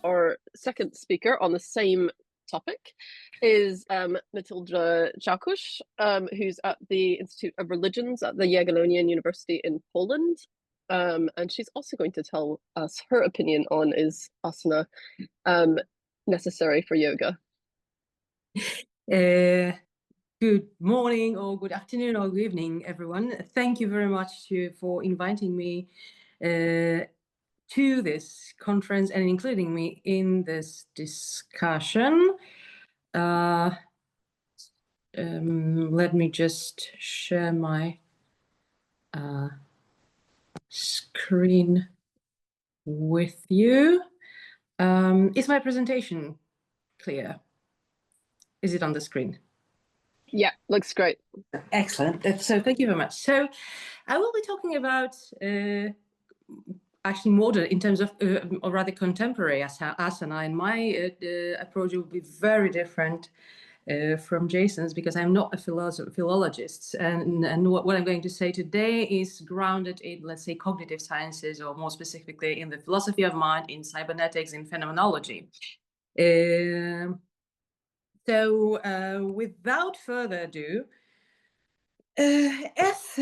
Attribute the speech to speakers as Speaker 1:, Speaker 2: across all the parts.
Speaker 1: Our second speaker on the same topic is Matylda Ciołkosz, who's at the Institute of Religions at the Jagiellonian University in Poland. And she's also going to tell us her opinion on is āsana necessary for yoga.
Speaker 2: Good morning or good afternoon or good evening, everyone. Thank you very much for inviting me to this conference and including me in this discussion. Let me just share my screen with you. Is my presentation clear? Is it on the screen?
Speaker 1: Yeah, looks great.
Speaker 2: Excellent. So thank you very much. So I will be talking about actually modern in terms of or rather contemporary asana, and my approach will be very different from Jason's because I'm not a philologist, and what I'm going to say today is grounded in, let's say, cognitive sciences, or more specifically in the philosophy of mind, in cybernetics, in phenomenology. So without further ado, as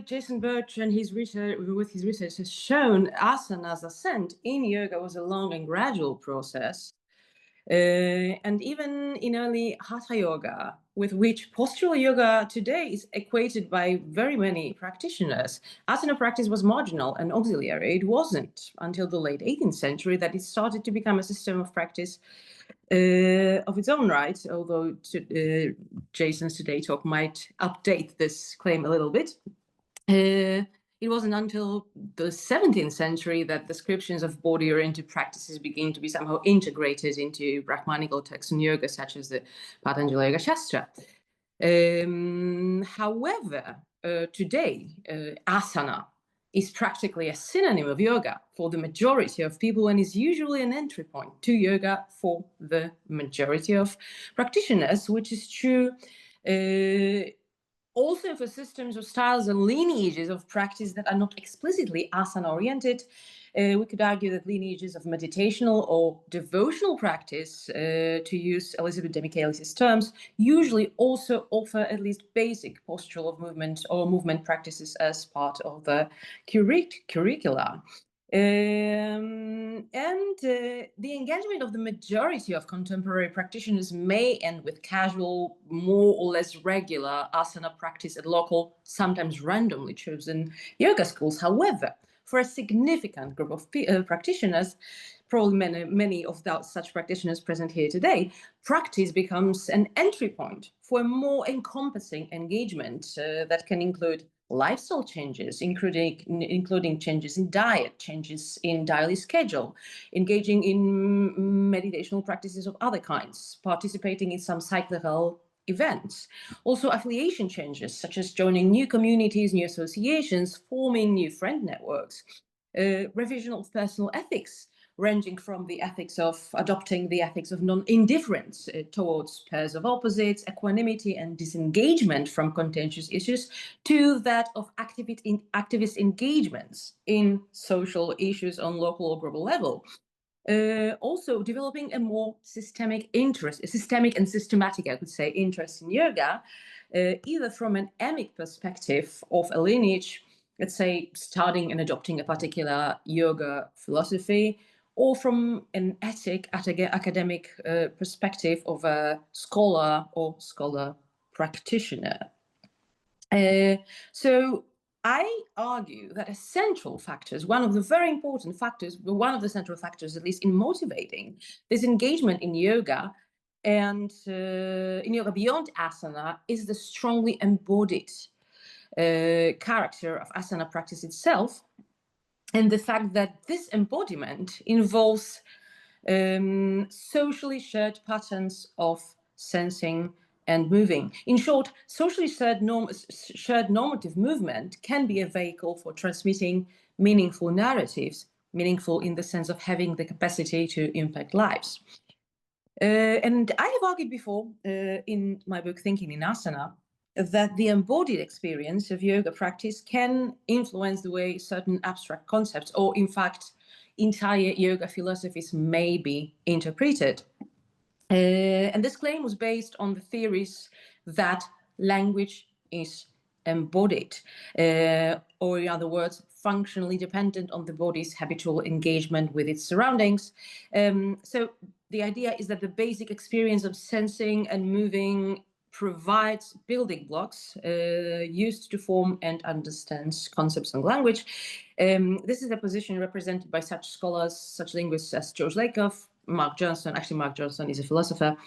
Speaker 2: Jason Birch and his research has shown, asana's ascent in yoga was a long and gradual process. And even in early hatha yoga, with which postural yoga today is equated by very many practitioners, asana practice was marginal and auxiliary. It wasn't until the late 18th century that it started to become a system of practice of its own right, although Jason's today talk might update this claim a little bit. It wasn't until the 17th century that descriptions of body-oriented practices began to be somehow integrated into Brahmanical texts in yoga, such as the Patanjali Yoga Shastra. However, today, asana is practically a synonym of yoga for the majority of people and is usually an entry point to yoga for the majority of practitioners, which is true also for systems of styles and lineages of practice that are not explicitly asana-oriented. We could argue that lineages of meditational or devotional practice, to use Elizabeth de Michaelis' terms, usually also offer at least basic postural of movement or movement practices as part of the curricula. The engagement of the majority of contemporary practitioners may end with casual, more or less regular asana practice at local, sometimes randomly chosen yoga schools. However, for a significant group of practitioners, probably many of such practitioners present here today, practice becomes an entry point for a more encompassing engagement that can include lifestyle changes, including changes in diet, changes in daily schedule, engaging in meditational practices of other kinds, participating in some cyclical events. Also affiliation changes, such as joining new communities, new associations, forming new friend networks, revision of personal ethics, ranging from the ethics of adopting the ethics of non-indifference towards pairs of opposites, equanimity and disengagement from contentious issues, to that of activist engagements in social issues on local or global level. Also developing a more systemic and systematic, I could say, interest in yoga, either from an emic perspective of a lineage, let's say studying and adopting a particular yoga philosophy, or from an academic perspective of a scholar or scholar practitioner. So I argue that a central factor, one of the very important factors, one of the central factors, at least in motivating this engagement in yoga and in yoga beyond asana, is the strongly embodied character of asana practice itself, and the fact that this embodiment involves socially shared patterns of sensing and moving. In short, socially shared normative movement can be a vehicle for transmitting meaningful narratives, meaningful in the sense of having the capacity to impact lives. And I have argued before in my book, Thinking in Asana, that the embodied experience of yoga practice can influence the way certain abstract concepts, or in fact, entire yoga philosophies may be interpreted. And this claim was based on the theories that language is embodied, or in other words, functionally dependent on the body's habitual engagement with its surroundings. So the idea is that the basic experience of sensing and moving provides building blocks used to form and understand concepts and language. This is a position represented by such scholars, such linguists as George Lakoff, Mark Johnson. Actually, Mark Johnson is a philosopher.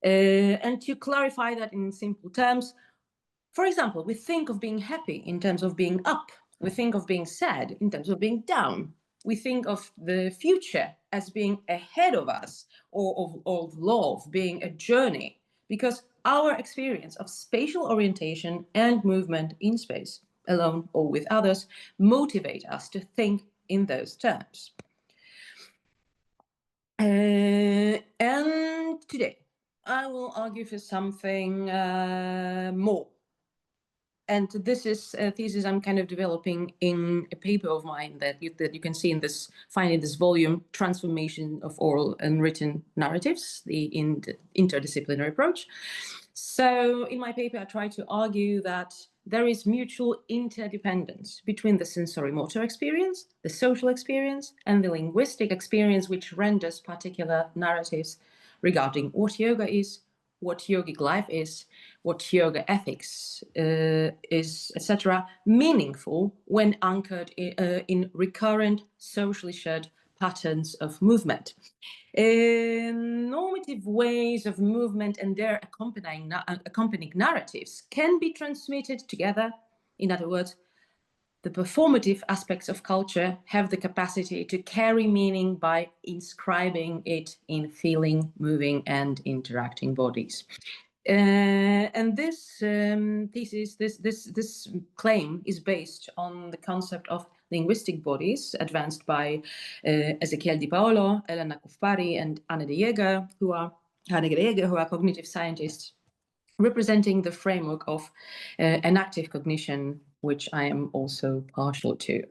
Speaker 2: And to clarify that in simple terms, for example, we think of being happy in terms of being up. We think of being sad in terms of being down. We think of the future as being ahead of us, or of love being a journey, because our experience of spatial orientation and movement in space, alone or with others, motivate us to think in those terms. And today, I will argue for something more. And this is a thesis I'm kind of developing in a paper of mine that you can see in this, find in this volume, Transformation of Oral and Written Narratives, the interdisciplinary approach. So in my paper, I try to argue that there is mutual interdependence between the sensory-motor experience, the social experience, and the linguistic experience, which renders particular narratives regarding what yoga is, what yogic life is, what yoga ethics is, etc., meaningful when anchored in recurrent, socially shared patterns of movement. Normative ways of movement and their accompanying narratives can be transmitted together. In other words, the performative aspects of culture have the capacity to carry meaning by inscribing it in feeling, moving, and interacting bodies. And this thesis, this claim is based on the concept of linguistic bodies advanced by Ezequiel Di Paolo, Elena Cuffari, and Anne de Jager, who are cognitive scientists, representing the framework of enactive cognition, which I am also partial to.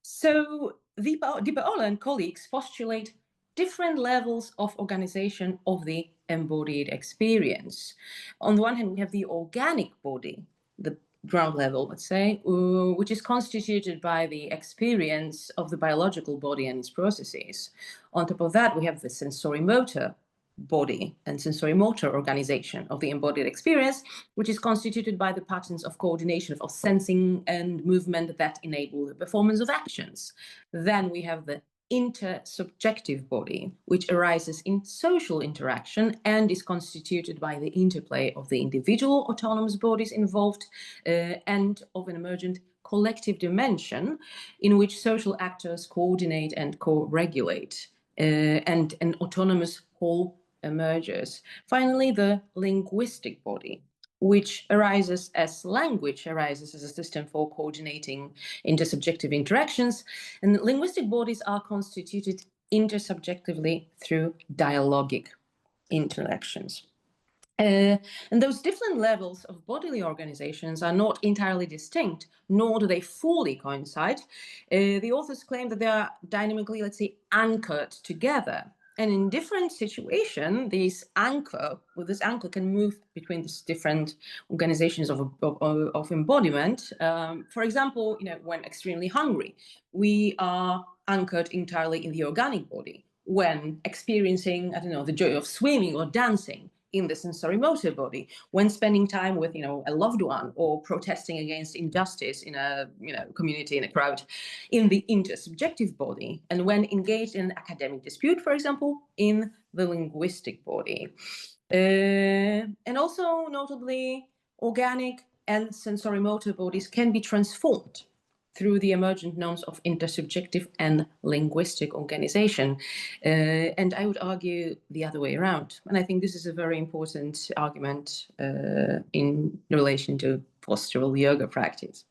Speaker 2: So Di Paolo and colleagues postulate different levels of organization of the embodied experience. On the one hand, we have the organic body, the ground level, let's say, which is constituted by the experience of the biological body and its processes. On top of that, we have the sensory-motor body and sensory-motor organization of the embodied experience, which is constituted by the patterns of coordination of sensing and movement that enable the performance of actions. Then we have the intersubjective body, which arises in social interaction and is constituted by the interplay of the individual autonomous bodies involved and of an emergent collective dimension in which social actors coordinate and co-regulate, and an autonomous whole emerges. Finally, the linguistic body, which arises as language, arises as a system for coordinating intersubjective interactions. And linguistic bodies are constituted intersubjectively through dialogic interactions. And those different levels of bodily organizations are not entirely distinct, nor do they fully coincide. The authors claim that they are dynamically, let's say, anchored together. And in different situations, this anchor can move between these different organizations of embodiment. For example, when extremely hungry, we are anchored entirely in the organic body. When experiencing, the joy of swimming or dancing, in the sensory-motor body. When spending time with, a loved one, or protesting against injustice in a, community, in a crowd, in the intersubjective body. And when engaged in academic dispute, for example, in the linguistic body. And also, notably, organic and sensory-motor bodies can be transformed through the emergent norms of intersubjective and linguistic organization. And I would argue the other way around. And I think this is a very important argument in relation to postural yoga practice.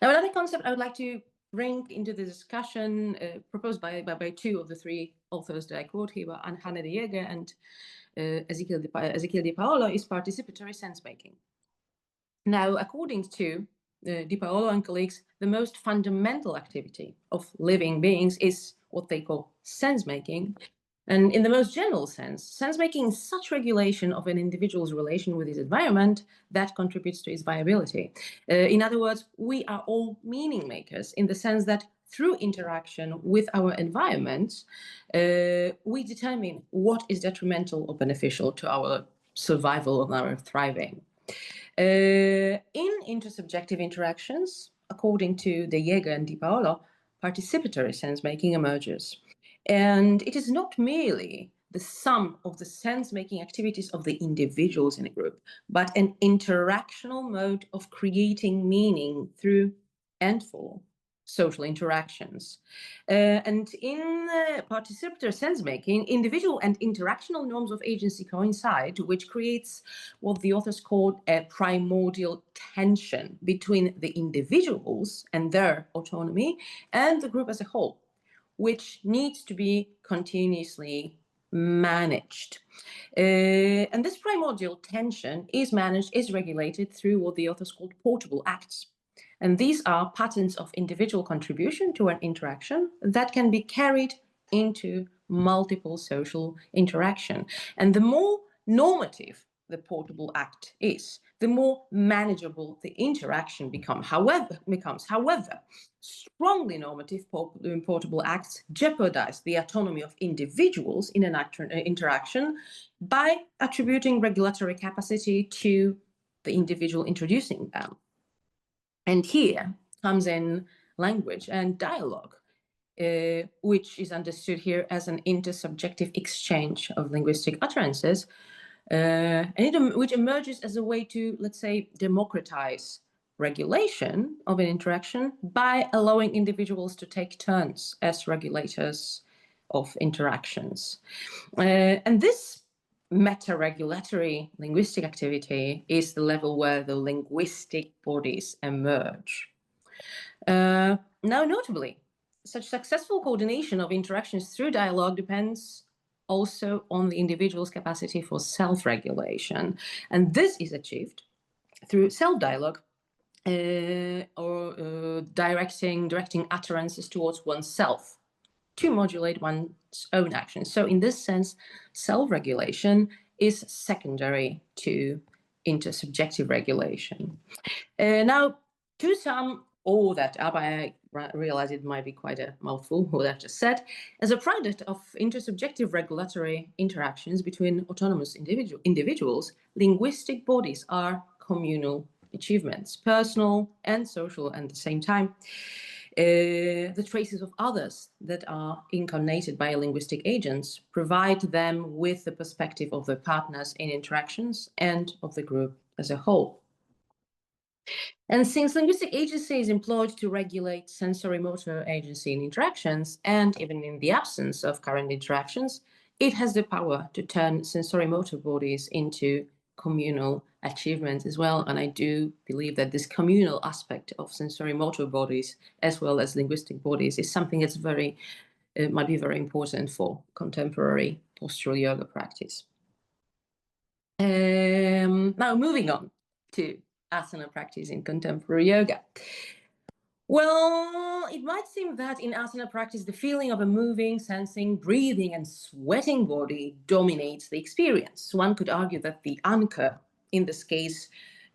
Speaker 2: Now, another concept I would like to bring into the discussion proposed by two of the three authors that I quote here, Anne de Jager and Ezequiel Di Paolo, is participatory sense-making. Now, according to Di Paolo and colleagues, the most fundamental activity of living beings is what they call sense-making. And in the most general sense, sense-making is such regulation of an individual's relation with his environment that contributes to its viability. In other words, we are all meaning makers in the sense that through interaction with our environment, we determine what is detrimental or beneficial to our survival and our thriving. In intersubjective interactions, according to De Jager and Di Paolo, participatory sense-making emerges. And it is not merely the sum of the sense-making activities of the individuals in a group, but an interactional mode of creating meaning through and for social interactions. And in participatory sense-making, individual and interactional norms of agency coincide, which creates what the authors called a primordial tension between the individuals and their autonomy and the group as a whole, which needs to be continuously managed. And this primordial tension is managed, is regulated through what the authors called portable acts. And these are patterns of individual contribution to an interaction that can be carried into multiple social interaction. And the more normative the portable act is, the more manageable the interaction becomes. However, strongly normative portable acts jeopardize the autonomy of individuals in an interaction by attributing regulatory capacity to the individual introducing them. And here comes in language and dialogue, which is understood here as an intersubjective exchange of linguistic utterances, which emerges as a way to, let's say, democratize regulation of an interaction by allowing individuals to take turns as regulators of interactions. And this meta-regulatory linguistic activity is the level where the linguistic bodies emerge. Now, notably, such successful coordination of interactions through dialogue depends also on the individual's capacity for self-regulation. And this is achieved through self-dialogue or directing utterances towards oneself to modulate one's own actions. So in this sense, self-regulation is secondary to intersubjective regulation. Now, to sum all that up, I realize it might be quite a mouthful, what I've just said. As a product of intersubjective regulatory interactions between autonomous individuals, linguistic bodies are communal achievements, personal and social at the same time. The traces of others that are incarnated by linguistic agents provide them with the perspective of their partners in interactions and of the group as a whole. And since linguistic agency is employed to regulate sensory-motor agency in interactions, and even in the absence of current interactions, it has the power to turn sensory-motor bodies into communal achievements as well. And I do believe that this communal aspect of sensory-motor bodies, as well as linguistic bodies, is something that's might be very important for contemporary postural yoga practice. Now, moving on to asana practice in contemporary yoga. Well, it might seem that in asana practice, the feeling of a moving, sensing, breathing, and sweating body dominates the experience. One could argue that the anchor, in this case,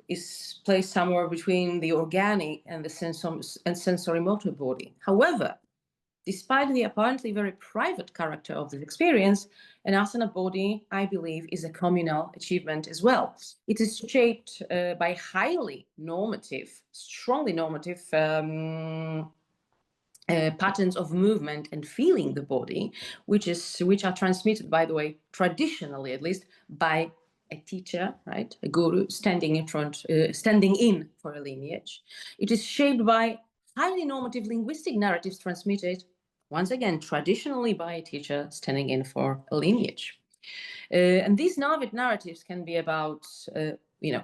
Speaker 2: is placed somewhere between the organic and the sensory-motor body. However, despite the apparently very private character of this experience, an asana body, I believe, is a communal achievement as well. It is shaped by highly normative, strongly normative patterns of movement and feeling the body, which are transmitted, by the way, traditionally at least, by a teacher, right, a guru standing in for a lineage. It is shaped by highly normative linguistic narratives transmitted, once again, traditionally by a teacher standing in for a lineage. And these narratives can be about,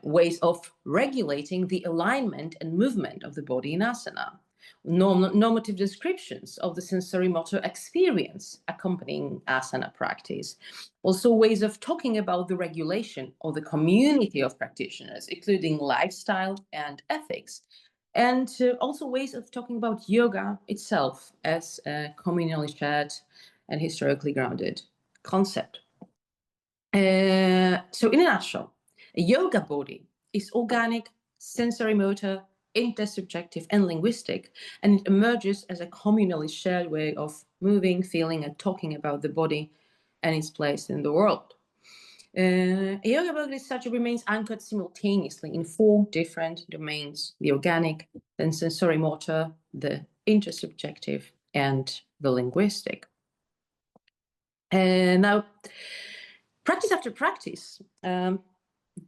Speaker 2: ways of regulating the alignment and movement of the body in asana, normative descriptions of the sensory-motor experience accompanying asana practice, also ways of talking about the regulation of the community of practitioners, including lifestyle and ethics, and also ways of talking about yoga itself as a communally shared and historically grounded concept. So in a nutshell, a yoga body is organic, sensory motor, intersubjective and linguistic, and it emerges as a communally shared way of moving, feeling and talking about the body and its place in the world. A yoga body as such remains anchored simultaneously in 4 different domains: the organic, the sensory motor, the intersubjective and the linguistic. Now, practice after practice,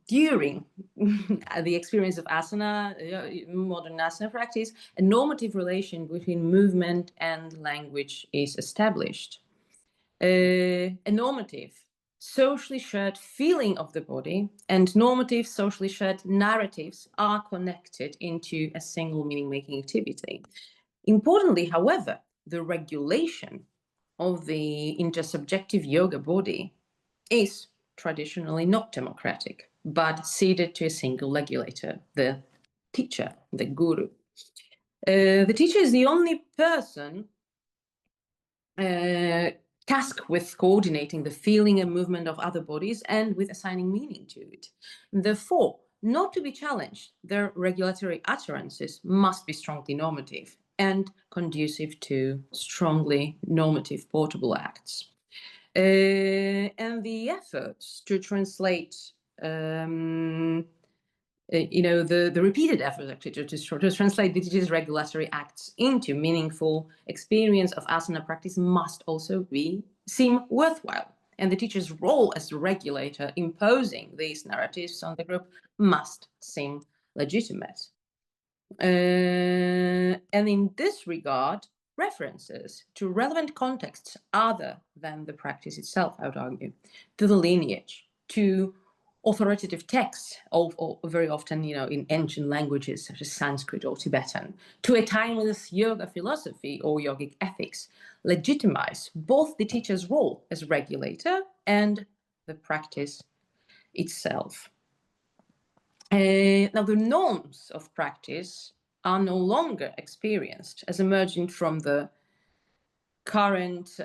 Speaker 2: during the experience of asana, modern asana practice, a normative relation between movement and language is established. A normative, socially shared feeling of the body and normative, socially shared narratives are connected into a single meaning-making activity. Importantly, however, the regulation of the intersubjective yoga body is traditionally not democratic, but ceded to a single regulator, the teacher, the guru. The teacher is the only person tasked with coordinating the feeling and movement of other bodies and with assigning meaning to it. Therefore, not to be challenged, their regulatory utterances must be strongly normative and conducive to strongly normative portable acts. And the efforts to translate, the repeated efforts actually to translate these regulatory acts into meaningful experience of asana practice must also seem worthwhile. And the teacher's role as the regulator imposing these narratives on the group must seem legitimate. And in this regard, references to relevant contexts other than the practice itself, I would argue, to the lineage, to authoritative texts, very often, in ancient languages such as Sanskrit or Tibetan, to a timeless yoga philosophy or yogic ethics, legitimize both the teacher's role as regulator and the practice itself. Now, the norms of practice are no longer experienced as emerging from the current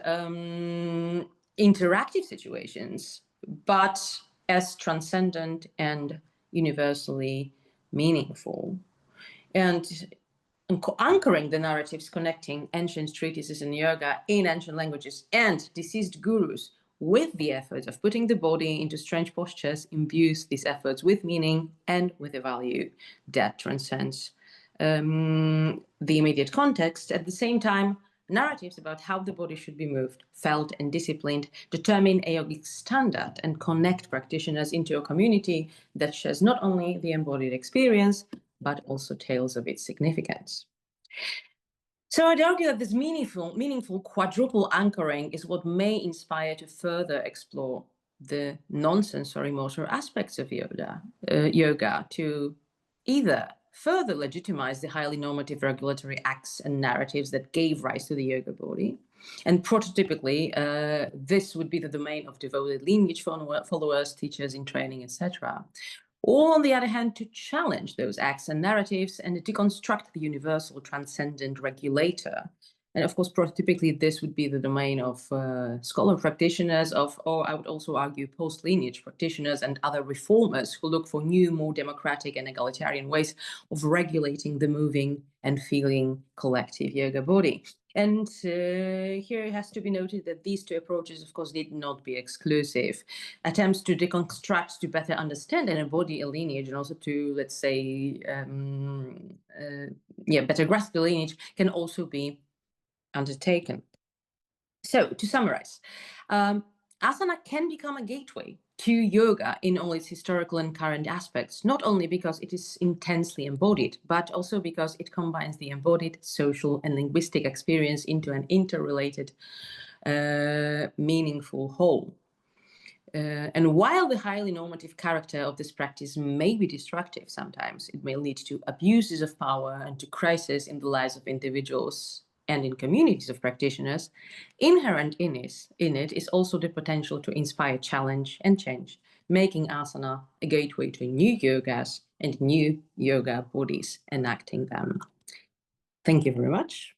Speaker 2: interactive situations, but as transcendent and universally meaningful. And anchoring the narratives connecting ancient treatises in yoga in ancient languages and deceased gurus with the effort of putting the body into strange postures imbues these efforts with meaning and with a value that transcends the immediate context. At the same time, narratives about how the body should be moved, felt, and disciplined determine a yogic standard and connect practitioners into a community that shares not only the embodied experience, but also tales of its significance. So I'd argue that this meaningful quadruple anchoring is what may inspire to further explore the non-sensory motor aspects of yoga to either further legitimize the highly normative regulatory acts and narratives that gave rise to the yoga body. And prototypically, this would be the domain of devoted lineage followers, teachers in training, etc. Or, on the other hand, to challenge those acts and narratives and deconstruct the universal transcendent regulator. And of course, prototypically, this would be the domain of scholar practitioners, or I would also argue post-lineage practitioners and other reformers who look for new, more democratic and egalitarian ways of regulating the moving and feeling collective yoga body. And here it has to be noted that these two approaches, of course, need not be exclusive. Attempts to deconstruct, to better understand and embody a lineage, and also to, let's say, better grasp the lineage, can also be undertaken. So, to summarize, asana can become a gateway to yoga in all its historical and current aspects, not only because it is intensely embodied, but also because it combines the embodied, social, and linguistic experience into an interrelated, meaningful whole. And while the highly normative character of this practice may be destructive sometimes, it may lead to abuses of power and to crises in the lives of individuals and in communities of practitioners. Inherent in it is also the potential to inspire challenge and change, making asana a gateway to new yogas and new yoga bodies enacting them. Thank you very much.